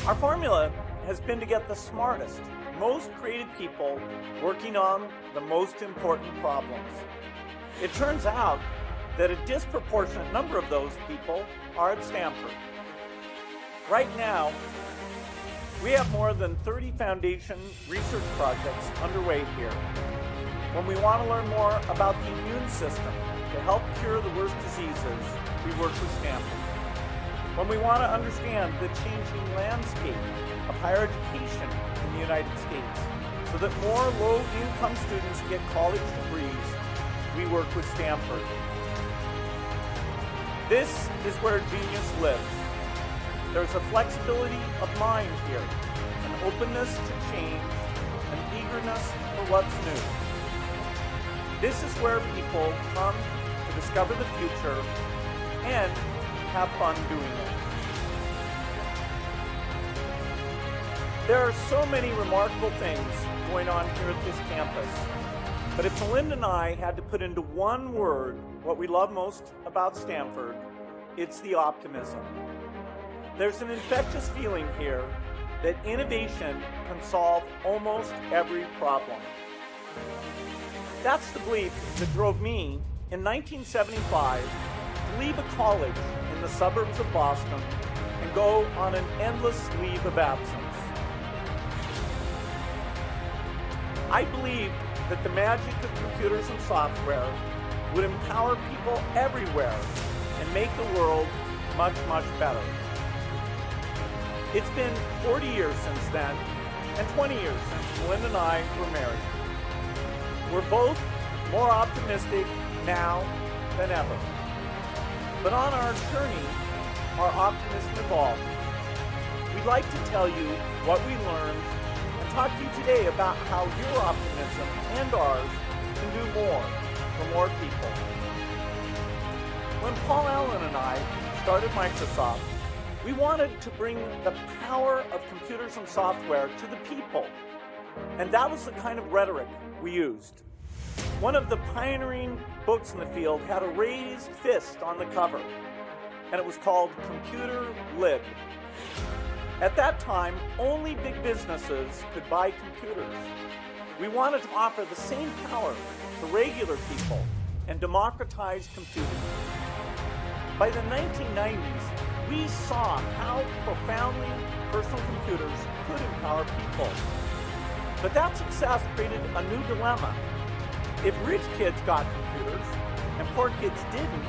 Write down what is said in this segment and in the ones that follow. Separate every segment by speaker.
Speaker 1: Our formula has been to get the smartest, most creative people working on the most important problems. It turns out that a disproportionate number of those people are at Stanford. Right now, we have more than 30 foundation research projects underway here. When we want to learn more about the immune system to help cure the worst diseases, we work with Stanford. When we want to understand the changing landscape of higher education in the United States so that more low-income students get college degrees, we work with Stanford. This is where genius lives. There's a flexibility of mind here, an openness to change, an eagerness for what's new. This is where people come to discover the future and have fun doing it. There are so many remarkable things going on here at this campus, but if Melinda and I had to put into one word what we love most about Stanford, it's the optimism. There's an infectious feeling here that innovation can solve almost every problem. That's the belief that drove me in 1975 to leave a college in the suburbs of Boston and go on an endless leave of absence. I believed that the magic of computers and software would empower people everywhere and make the world much, much better. It's been 40 years since then, and 20 years since Melinda and I were married. We're both more optimistic now than ever. But on our journey, our optimism evolved. We'd like to tell you what we learned and talk to you today about how your optimism and ours can do more for more people. When Paul Allen and I started Microsoft, we wanted to bring the power of computers and software to the people. And that was the kind of rhetoric we used. One of the pioneering books in the field had a raised fist on the cover, and it was called Computer Lib. At that time, only big businesses could buy computers. We wanted to offer the same power to regular people and democratize computing. By the 1990s, we saw how profoundly personal computers could empower people. But that success created a new dilemma. If rich kids got computers and poor kids didn't,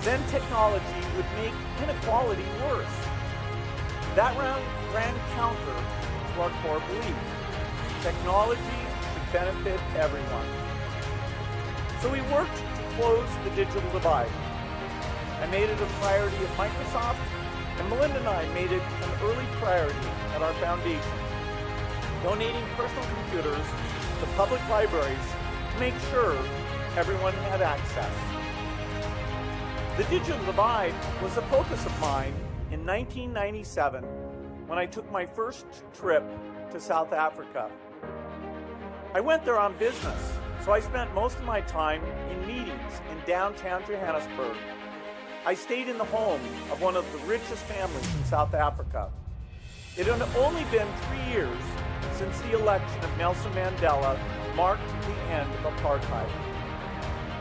Speaker 1: then technology would make inequality worse. That ran counter to our core belief. Technology should benefit everyone. So we worked to close the digital divide. I made it a priority at Microsoft, and Melinda and I made it an early priority at our foundation, donating personal computers to public libraries to make sure everyone had access. The digital divide was a focus of mine in 1997 when I took my first trip to South Africa. I went there on business, so I spent most of my time in meetings in downtown Johannesburg. I stayed in the home of one of the richest families in South Africa. It had only been 3 years since the election of Nelson Mandela marked the end of apartheid.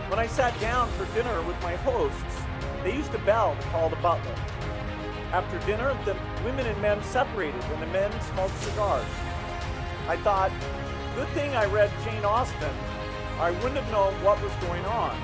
Speaker 1: When I sat down for dinner with my hosts, they used a bell to call the butler. After dinner, the women and men separated and the men smoked cigars. I thought, good thing I read Jane Austen, or I wouldn't have known what was going on.